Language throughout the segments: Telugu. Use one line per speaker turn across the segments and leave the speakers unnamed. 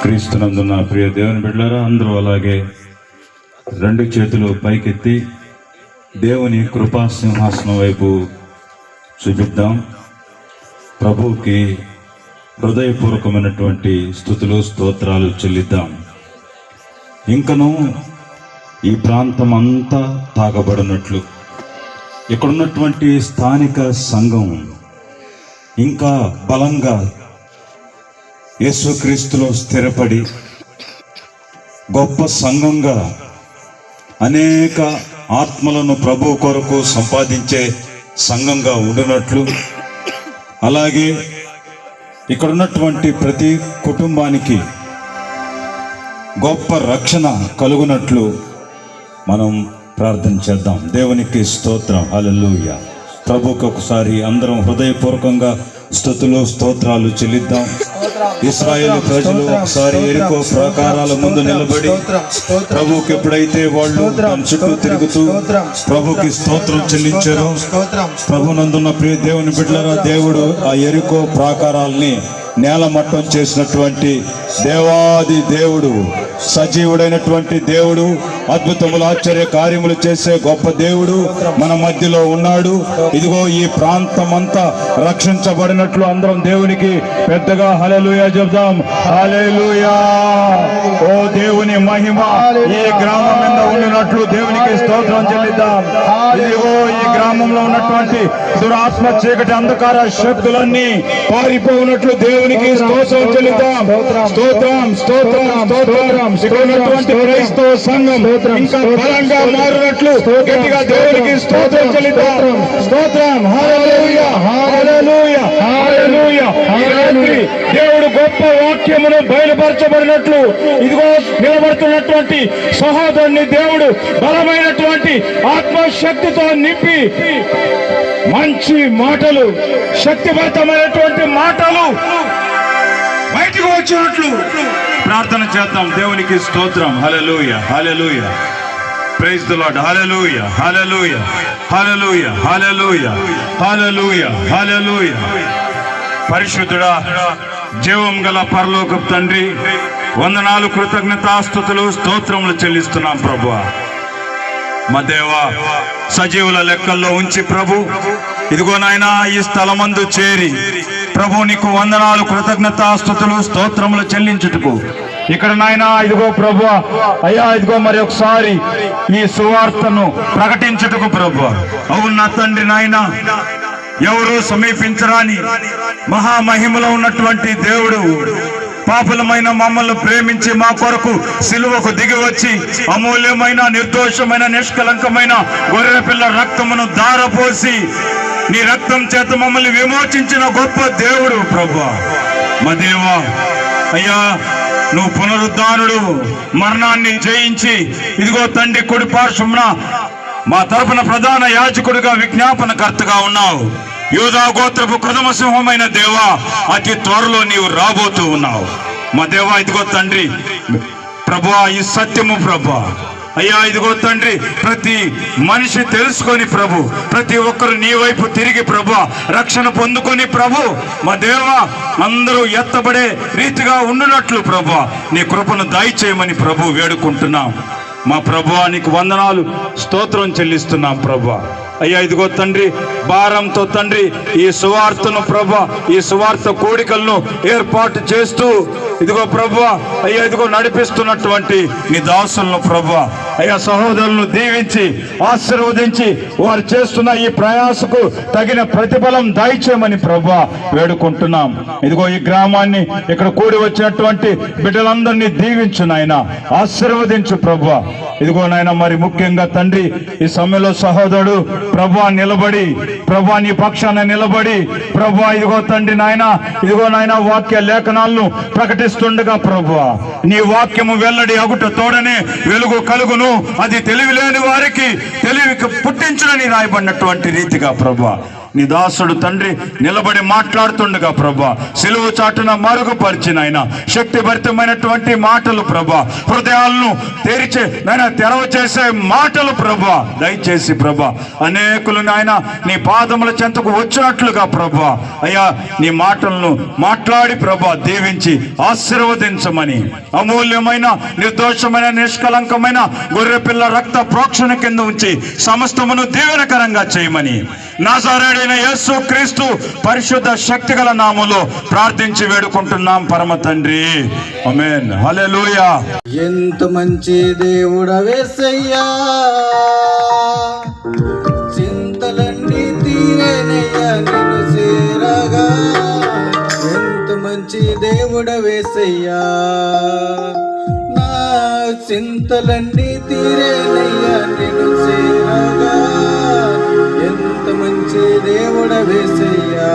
క్రీస్తునందున్న ప్రియ దేవుని బిడ్డలారా, అందరూ అలాగే రెండు చేతులు పైకెత్తి దేవుని కృపా సింహాసనం వైపు చూపిద్దాం. ప్రభువుకి హృదయపూర్వకమైనటువంటి స్తుతులు స్తోత్రాలు చెల్లిద్దాం. ఇంకను ఈ ప్రాంతం అంతా తాకబడినట్లు ఇక్కడున్నటువంటి స్థానిక సంఘం ఇంకా బలంగా యేసుక్రీస్తులో స్థిరపడి గొప్ప సంఘంగా అనేక ఆత్మలను ప్రభు కొరకు సంపాదించే సంఘంగా ఉండినట్లు, అలాగే ఇక్కడ ఉన్నటువంటి ప్రతి కుటుంబానికి గొప్ప రక్షణ కలుగునట్లు మనం ప్రార్థన చేద్దాం. దేవునికి స్తోత్రం. హల్లెలూయా. ప్రభువుకి ఒకసారి అందరం హృదయపూర్వకంగా స్తుతులు స్తోత్రాలు చెల్లిద్దాం. ఇశ్రాయేలు ప్రజలు ఒకసారి యెరికో ప్రాకారాల ముందు నిలబడి ప్రభువుకి ఎప్పుడైతే వాళ్ళు చుట్టూ తిరుగుతూ ప్రభుకి స్తోత్రం చెల్లించారో, ప్రభునందున్న ప్రియ దేవుని బిడ్డలారా, దేవుడు ఆ యెరికో ప్రాకారాల్ని నేలమట్టం చేసినటువంటి దేవాది దేవుడు, సజీవుడైనటువంటి దేవుడు, అద్భుతములు ఆశ్చర్య కార్యములు చేసే గొప్ప దేవుడు మన మధ్యలో ఉన్నాడు. ఇదిగో ఈ ప్రాంతం అంతా రక్షించబడినట్లు అందరం దేవునికి పెద్దగా హల్లెలూయా చెప్దాం. హల్లెలూయా. ఓ దేవుని మహిమ ఈ గ్రామం మీద ఉండినట్లు దేవునికి స్తోత్రం చెల్లిద్దాం. ఇదిగో ఈ గ్రామంలో ఉన్నటువంటి దురాత్మ చీకటి అంధకార శక్తులన్నీ పారిపోయినట్లు దేవునికి స్తోత్రం చెల్లిద్దాం. స్తోత్రం స్తోత్రం స్తోత్రం. ఉన్నటువంటి క్రైస్తవ సంఘం ఇంకా బలంగా మారినట్లు గట్టిగా దేవునికి స్తోత్రం చెల్లిద్దాం. స్తోత్రం. హల్లెలూయా హల్లెలూయా హల్లెలూయా. ఈ రాత్రి దేవుడు గొప్ప వాక్యమును బయలుపరచబడినట్లు ఇదిగో నిలబడుతున్నటువంటి సహోదరుని దేవుడు బలమైనటువంటి ఆత్మశక్తితో నింపి మంచి మాటలు, శక్తివంతమైనటువంటి మాటలు బయటకు వచ్చినట్లు ప్రార్థన చేద్దాం. దేవునికి స్తోత్రం. Hallelujah hallelujah. Praise the Lord. Hallelujah hallelujah hallelujah hallelujah hallelujah hallelujah. పరిశుద్ధుడా, జీవం గల పరలోకపు తండ్రి, వందనాలు, కృతజ్ఞతాస్తుతులు స్తోత్రములు చెల్లిస్తున్నాం ప్రభువా. మా దేవా, సజీవుల లెక్కల్లో ఉంచి ప్రభు ఇదిగో నాయనా ఈ స్థలమందు చేరి ప్రభు నీకు వందనాలు, కృతజ్ఞతాస్తుతులు స్తోత్రములు చెల్లించుటకు ఇక్కడ నాయనా ఇదిగో ప్రభు అయ్యా ఇదిగో మరి ఒకసారి ఈ సువార్తను ప్రకటించుటకు ప్రభు. అవును నా తండ్రి నాయనా, ఎవరు సమీపించరాని మహామహిమలో ఉన్నటువంటి దేవుడు పాపులమైన మమ్మల్ని ప్రేమించి మా కొరకు సిలువకు దిగి వచ్చి అమూల్యమైన, నిర్దోషమైన, నిష్కలంకమైన గొర్రె పిల్ల రక్తమును ధారపోసి నీ రక్తం చేత మమ్మల్ని విమోచించిన గొప్ప దేవుడు ప్రభువా. మా దేవా అయ్యా, నువ్వు పునరుద్ధానుడు, మరణాన్ని జయించి ఇదిగో తండ్రి కుడి పార్శ్వమున మా తరపున ప్రధాన యాజకుడిగా విజ్ఞాపనకర్తగా ఉన్నావు. యూదా గోత్రపు ప్రథమ సింహమైన దేవా, అతి త్వరలో నీవు రాబోతూ ఉన్నావు. మా దేవా ఇదిగో తండ్రి ప్రభువా, ఈ సత్యము ప్రభువా అయ్యా ఇదిగో తండ్రి ప్రతి మనిషి తెలుసుకొని ప్రభు, ప్రతి ఒక్కరు నీ వైపు తిరిగి ప్రభు రక్షణ పొందుకొని ప్రభు మా దేవా అందరూ ఎత్తబడే రీతిగా ఉండునట్లు ప్రభు నీ కృపను దయచేయమని ప్రభు వేడుకుంటున్నాం. మా ప్రభువా నీకు వందనాలు, స్తోత్రం చెల్లిస్తున్నాం ప్రభువా. అయ్యా ఇదిగో తండ్రి భారంతో తండ్రి ఈ సువార్తను ప్రభు, ఈ సువార్త కోడికలను ఏర్పాటు చేస్తూ ఇదిగో ప్రభువా అయ్యా ఇదిగో నడిపిస్తున్నటువంటి నీ దాసులను ప్రభువా అయ్యా సహోదరులను దీవించి ఆశీర్వదించి వారు చేస్తున్న ఈ ప్రయాసకు తగిన ప్రతిఫలం దయచేయమని ప్రభువా వేడుకుంటున్నాం. ఇదిగో ఈ గ్రామాన్ని ఇక్కడ కూడి వచ్చినటువంటి బిడ్డలందరినీ దీవించు నాయన, ఆశీర్వదించు ప్రభువా. ఇదిగో నాయన మరి ముఖ్యంగా తండ్రి ఈ సమయంలో సహోదరుడు ప్రభువా నిలబడి ప్రభువా నీ పక్షాన నిలబడి ప్రభువా ఇదిగో తండ్రి నాయన ఇదిగో నాయన వాక్య లేఖనాలను ప్రకటిస్తుండగా ప్రభువా నీ వాక్యము వెల్లడి అగుట తోడనే వెలుగు కలుగును, అది తెలివి లేని వారికి తెలివికి పుట్టించునని రాయబడినటువంటి రీతిగా ప్రభువా నీ దాసుడు తండ్రి నిలబడి మాట్లాడుతుండగా ప్రభా, సిలువ చాటున మరుగుపరిచిన ఆయన శక్తిభరితమైనటువంటి మాటలు ప్రభా, హృదయాలను తెరవ చేసే మాటలు ప్రభా, దయచేసి ప్రభా అనేకులు నాయన నీ పాదముల చెంతకు వచ్చినట్లుగా ప్రభా అయ్యా నీ మాటలను మాట్లాడి ప్రభా దీవించి ఆశీర్వదించమని, అమూల్యమైన నిర్దోషమైన నిష్కలంకమైన గొర్రెపిల్ల రక్త ప్రోక్షణ కింద ఉంచి సమస్తమును దీవెనకరంగా చేయమని నజరేయుడైన యేసు క్రీస్తు పరిశుద్ధ శక్తిగల నామములో ప్రార్థించి వేడుకుంటున్నాం పరమ తండ్రి, ఆమేన్. హల్లెలూయా.
ఎంత మంచి దేవుడవే యేసయ్యా, చింతలన్నీ తీరేనయ్యా నిన్ను చేరగా. ఎంత మంచి దేవుడవే యేసయ్యా, నా చింతలన్నీ తీరేనయ్యా నిన్ను చేరగా. ఎంత మంచి దేవుడవే యేసయ్యా.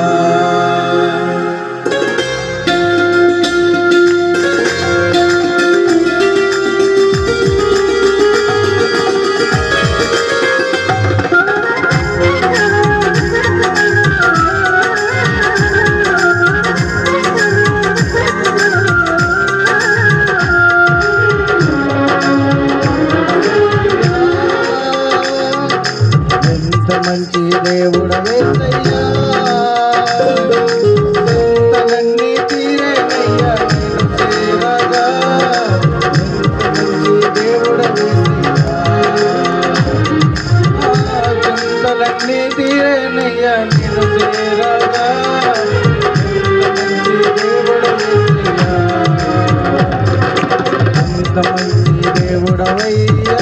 మంచి దేవుడవే యేసయ్యా, చింతలన్నీ తీరేనయ్యా నిన్ను చేరగా. ఎంత మంచి దేవుడవే యేసయ్యా, చింతలన్నీ తీరేనయ్యా నిన్ను చేరగా. ఎంత మంచి దేవుడవయ్యా,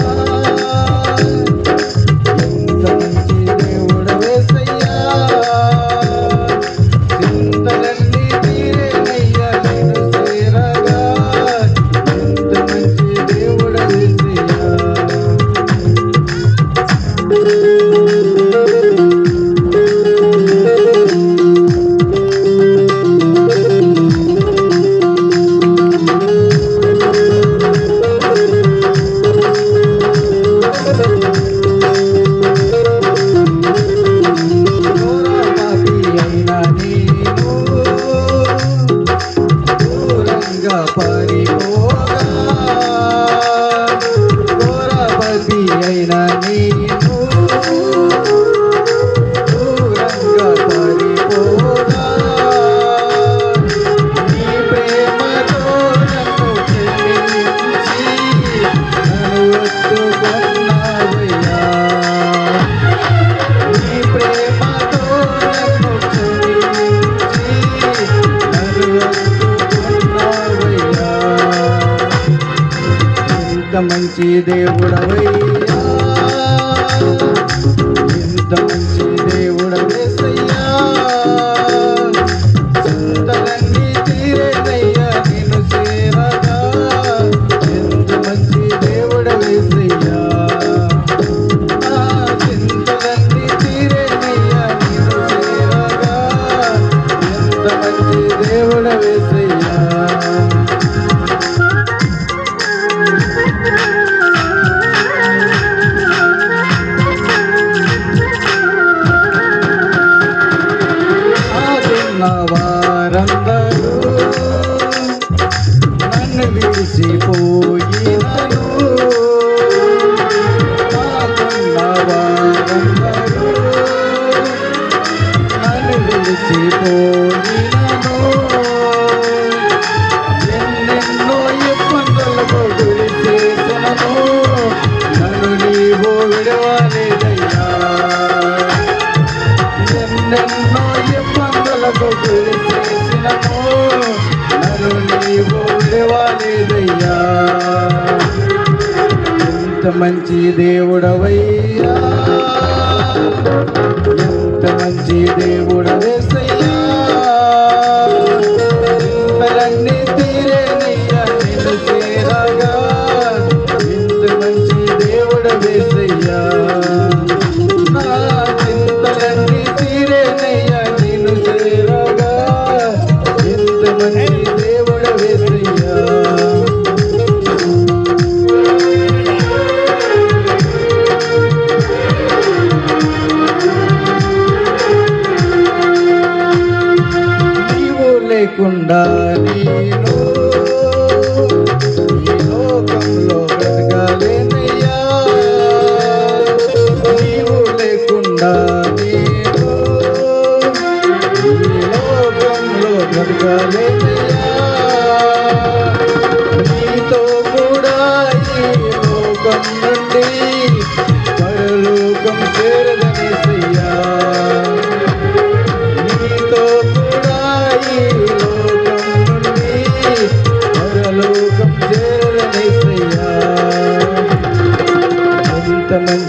మంచి దేవుడవయ్యా, ఎంత మంచి దేవుడవే యేసయ్యా, చింతలన్నీ తీరేనయ్యా నిన్ను చేరగా. ఎంత మంచి దేవుడవే యేసయ్యా, చింతలన్నీ తీరేనయ్యా నిన్ను చేరగా. ఎంత మంచి దేవుడవే యేసయ్యా. వారందరూ నన్ను విడిచిపోయినను, నాకున్న వారందరూ నన్ను విడిచిపోయినను. ఎన్నెన్నో ఇబ్బందులకు గురి చేసినను, నన్ను నీవు విడవలేదయ్యా. ఎన్నెన్నో ఇబ్బందులకు గురి చేసినను, నన్ను నీవు విడవలేదయ్యా. ఎంత మంచి దేవుడవయ్యా, ఎంత మంచి దేవుడవే యేసయ్యా, చింతలన్నీ తీరేనయ్యా నిన్ను చేరగా. ఎంత మంచి దేవుడవే యేసయ్యా, నా చింతలన్నీ తీరేనయ్యా నిన్ను చేరగా. ఎంత మంచి దేవుడవే యేసయ్యా.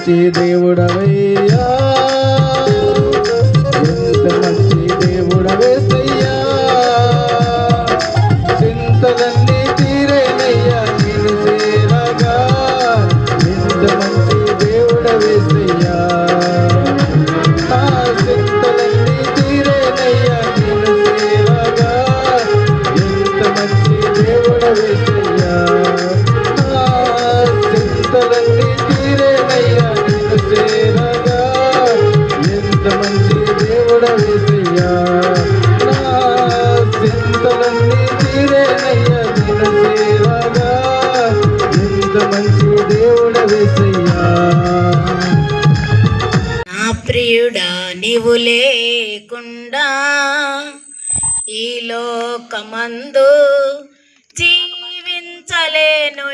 మంచి దేవుడవయ్యా, ఎంత మంచి దేవుడవేసయ్యా. చింతలన్నీ తీరేనయ్యా నిన్ను చేరగా, ఎంత మంచి దేవుడవేసయ్యా. నా చింతలన్నీ తీరేనయ్యా నిన్ను చేరగా, ఎంత మంచి దేవుడవేసయ్యా. నా చింతలన్నీ తీరేనయ్యా నిన్ను చేరగా, ఎంత మంచి దేవుడవేసయ్యా. నా చింతలన్నీ తీరేనయ్యా నిన్ను చేరగా, ఎంత మంచి దేవుడవేసయ్యా.
నా ప్రియుడా నీవు లేకుండా ఈ లోకమందు జీవించలేను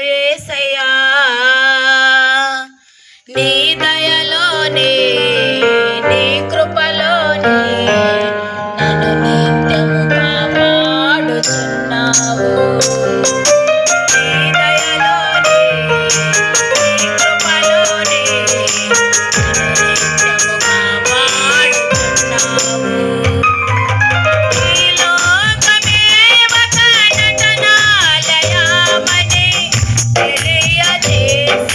యేసయ్యా. నీ దయలోనే నీ కృపలోనే నన్ను నిత్యము కాపాడుచున్నావు. నీ దయలోనే నీ కృపలోనే నన్ను నిత్యము కాపాడుచున్నావు. ఈ లోకమే ఒక నటనాలయమని తెలియజేసితివే.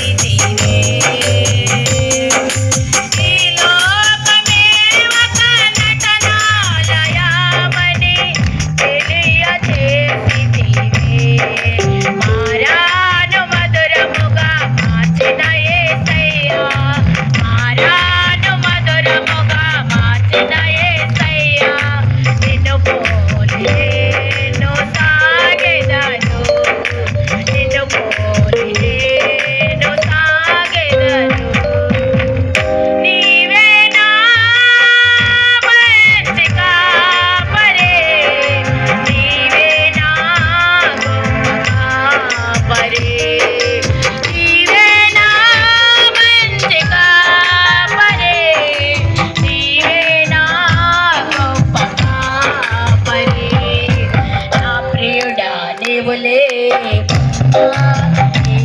ఈ లోకమే ఒక నటనాలయమని తెలియజేసితివే. మారాను మధురముగా మార్చిన యేసయ్యా, మారాను మధురముగా మార్చిన యేసయ్యా. నిన్ను పోలి నేను సాగెదను, నిన్ను పోలి నేను సాగెదను. నీవే నా మంచి కాపరి, నీవే నా గొప్ప కాపరి, నీవే నా మంచి కాపరి, నీవే నా గొప్ప కాపరి. నా ప్రియుడా నీవు లేకుండా ఈ